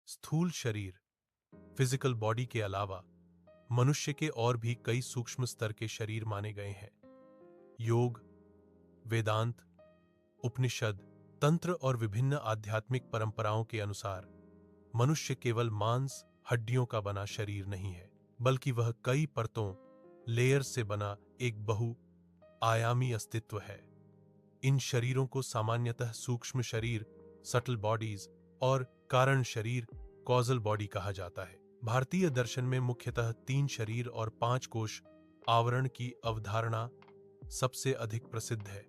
स्थूल शरीर physical body के अलावा मनुष्य के और भी कई सूक्ष्म स्तर के शरीर माने गए हैं। योग, वेदांत, उपनिषद, तंत्र और विभिन्न आध्यात्मिक परंपराओं के अनुसार मनुष्य केवल मांस हड्डियों का बना शरीर नहीं है, बल्कि वह कई परतों लेयर्स से बना एक बहु आयामी अस्तित्व है। इन शरीरों को सामान्यतः सूक्ष्म शरीर सटल बॉडीज और कारण शरीर कॉजल बॉडी कहा जाता है। भारतीय दर्शन में मुख्यतः 3 शरीर और 5 कोश आवरण की अवधारणा सबसे अधिक प्रसिद्ध है।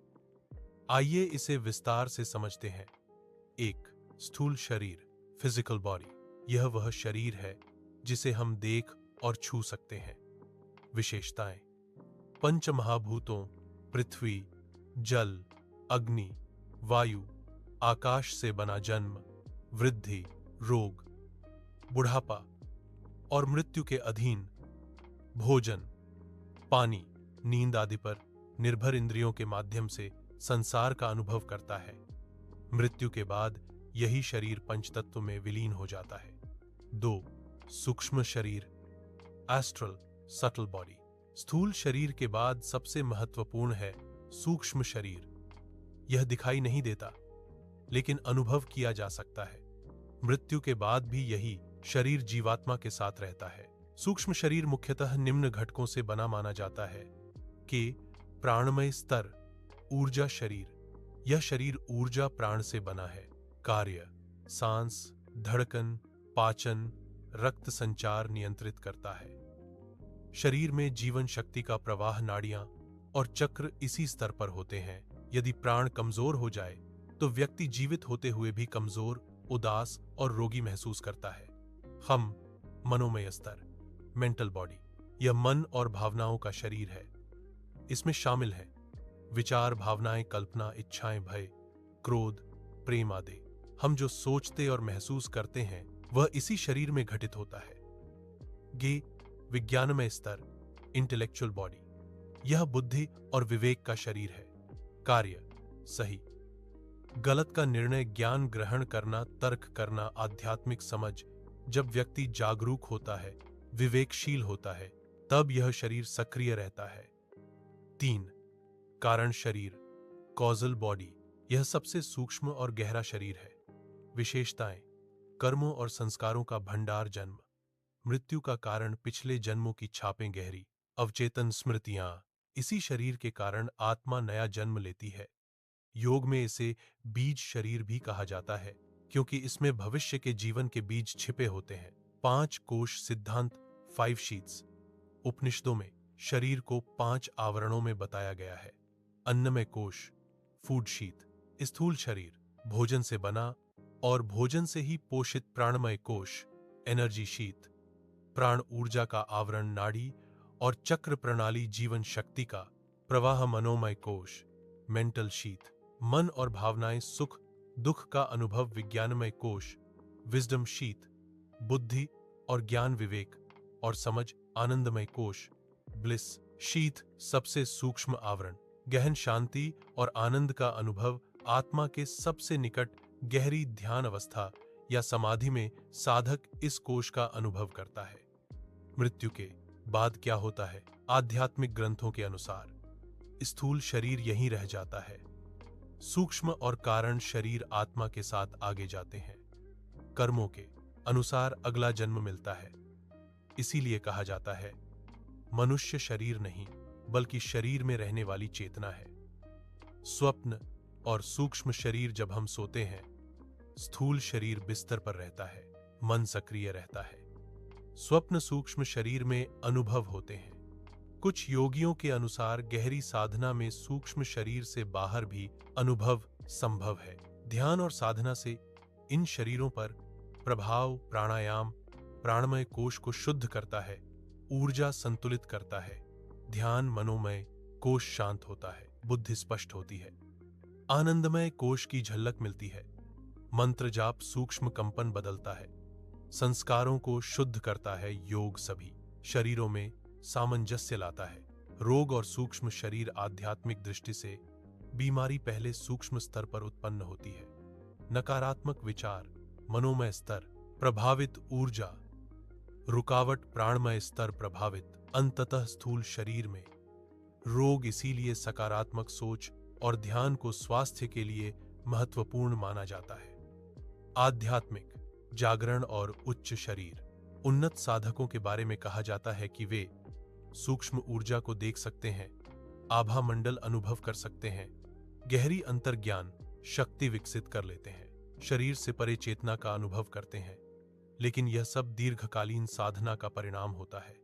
आइए इसे विस्तार से समझते हैं। 1. स्थूल शरीर फिजिकल बॉडी। यह वह शरीर है जिसे हम देख और छू सकते हैं। विशेषताएं: पंच महाभूतों पृथ्वी, जल, अग्नि, वायु, आकाश से बना जन्म, वृद्धि, रोग, बुढ़ापा और मृत्यु के अधीन, भोजन, पानी, नींद आदि पर निर्भर इंद्रियों के माध्यम से संसार का अनुभव करता है। मृत्यु के बाद यही शरीर पंचतत्व में विलीन हो जाता है। 2. सूक्ष्म शरीर एस्ट्रल सटल बॉडी। स्थूल शरीर के बाद सबसे महत्वपूर्ण है सूक्ष्म शरीर। यह दिखाई नहीं देता, लेकिन अनुभव किया जा सकता है। मृत्यु के बाद भी यही शरीर जीवात्मा के साथ रहता है। सूक्ष्म शरीर मुख्यतः निम्न घटकों से बना माना जाता है कि प्राणमय स्तर, ऊर्जा शरीर। यह शरीर ऊर्जा प्राण से बना है। कार्य: सांस, धड़कन, पाचन, रक्त संचार नियंत्रित करता है। शरीर में जीवन शक्ति का प्रवाह, नाड़ियां और चक्र इसी स्तर पर होते हैं। यदि प्राण कमजोर हो जाए तो व्यक्ति जीवित होते हुए भी कमजोर, उदास और रोगी महसूस करता है। हम मनोमय स्तर मेंटल बॉडी। यह मन और भावनाओं का शरीर है। इसमें शामिल है विचार, भावनाएं, कल्पना, इच्छाएं, भय, क्रोध, प्रेम आदि। हम जो सोचते और महसूस करते हैं वह इसी शरीर में घटित होता है। गे विज्ञानमय स्तर इंटेलेक्चुअल बॉडी। यह बुद्धि और विवेक का शरीर है। कार्य: सही गलत का निर्णय, ज्ञान ग्रहण करना, तर्क करना, आध्यात्मिक समझ। जब व्यक्ति जागरूक होता है, विवेकशील होता है, तब यह शरीर सक्रिय रहता है। 3. कारण शरीर कॉजल बॉडी। यह सबसे सूक्ष्म और गहरा शरीर है। विशेषताएं: कर्मों और संस्कारों का भंडार, जन्म, मृत्यु का कारण पिछले जन्मों की छापें, गहरी अवचेतन स्मृतियां। इसी शरीर के कारण आत्मा नया जन्म लेती है। योग में इसे बीज शरीर भी कहा जाता है, क्योंकि इसमें भविष्य के जीवन के बीज छिपे होते हैं। 5 कोश सिद्धांत 5 शीट्स। उपनिषदों में शरीर को 5 आवरणों में बताया गया है। अन्नमय कोश फूड शीट, स्थूल शरीर भोजन से बना और भोजन से ही पोषित प्राणमय कोश एनर्जी शीट, प्राण ऊर्जा का आवरण, नाड़ी और चक्र प्रणाली जीवन शक्ति का प्रवाह, मनोमय कोश मेंटल शीट, मन और भावनाएं, सुख दुख का अनुभव, विज्ञानमय कोश विजडम शीट, बुद्धि और ज्ञान, विवेक और समझ, आनंदमय कोश ब्लिस शीट, सबसे सूक्ष्म आवरण, गहन शांति और आनंद का अनुभव, आत्मा के सबसे निकट गहरी ध्यान अवस्था या समाधि में साधक इस कोश का अनुभव करता है। मृत्यु के बाद क्या होता है? आध्यात्मिक ग्रंथों के अनुसार स्थूल शरीर यहीं रह जाता है। सूक्ष्म और कारण शरीर आत्मा के साथ आगे जाते हैं। कर्मों के अनुसार अगला जन्म मिलता है। इसीलिए कहा जाता है मनुष्य शरीर नहीं, बल्कि शरीर में रहने वाली चेतना है। स्वप्न और सूक्ष्म शरीर जब हम सोते हैं, स्थूल शरीर बिस्तर पर रहता है, मन सक्रिय रहता है। स्वप्न सूक्ष्म शरीर में अनुभव होते हैं। कुछ योगियों के अनुसार गहरी साधना में सूक्ष्म शरीर से बाहर भी अनुभव संभव है। ध्यान और साधना से इन शरीरों पर प्रभाव, प्राणायाम प्राणमय कोश को शुद्ध करता है, ऊर्जा संतुलित करता है। ध्यान मनोमय कोश शांत होता है, बुद्धि स्पष्ट होती है, आनंदमय कोश की झलक मिलती है। मंत्र जाप सूक्ष्म कंपन बदलता है, संस्कारों को शुद्ध करता है। योग सभी शरीरों में सामंजस्य लाता है। रोग और सूक्ष्म शरीर आध्यात्मिक दृष्टि से बीमारी पहले सूक्ष्म स्तर पर उत्पन्न होती है। नकारात्मक विचार मनोमय स्तर, प्रभावित ऊर्जा, रुकावट प्राणमय स्तर प्रभावित, अंततः स्थूल शरीर में रोग। इसीलिए सकारात्मक सोच और ध्यान को स्वास्थ्य के लिए महत्वपूर्ण माना जाता है। आध्यात्मिक जागरण और उच्च शरीर। उन्नत साधकों के बारे में कहा जाता है कि वे सूक्ष्म ऊर्जा को देख सकते हैं, आभा मंडल अनुभव कर सकते हैं, गहरी अंतर्ज्ञान शक्ति विकसित कर लेते हैं, शरीर से परे चेतना का अनुभव करते हैं। लेकिन यह सब दीर्घकालीन साधना का परिणाम होता है।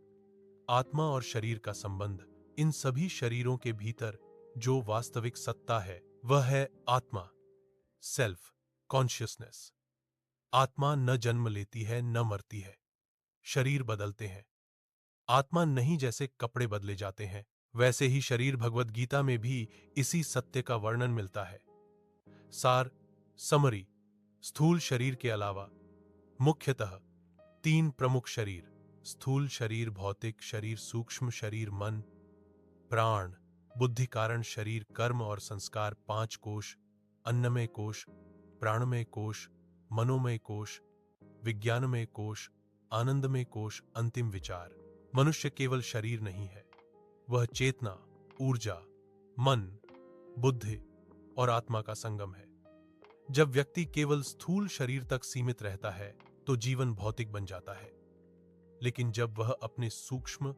आत्मा और शरीर का संबंध। इन सभी शरीरों के भीतर जो वास्तविक सत्ता है वह है आत्मा, सेल्फ कॉन्शियसनेस। आत्मा न जन्म लेती है न मरती है, शरीर बदलते हैं। आत्मा नहीं जैसे कपड़े बदले जाते हैं वैसे ही शरीर। भगवद गीता में भी इसी सत्य का वर्णन मिलता है। सार समरी। स्थूल शरीर के अलावा मुख्यतः 3 प्रमुख शरीर, स्थूल शरीर, भौतिक शरीर, सूक्ष्म शरीर, मन, प्राण, बुद्धि कारण शरीर, कर्म और संस्कार, 5 कोश, अन्नमय कोश, प्राणमय कोश, मनोमय कोश, विज्ञानमय कोश, आनंदमय कोश, अंतिम विचार। मनुष्य केवल शरीर नहीं है, वह चेतना, ऊर्जा, मन, बुद्धि और आत्मा का संगम है। जब व्यक्ति केवल स्थूल शरीर तक सीमित रहता है तो जीवन भौतिक बन जाता है। लेकिन जब वह अपने सूक्ष्म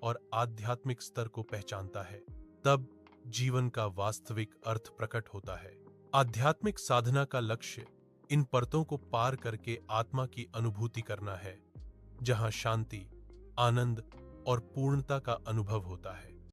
और आध्यात्मिक स्तर को पहचानता है तब जीवन का वास्तविक अर्थ प्रकट होता है। आध्यात्मिक साधना का लक्ष्य इन परतों को पार करके आत्मा की अनुभूति करना है, जहां शांति, आनंद और पूर्णता का अनुभव होता है।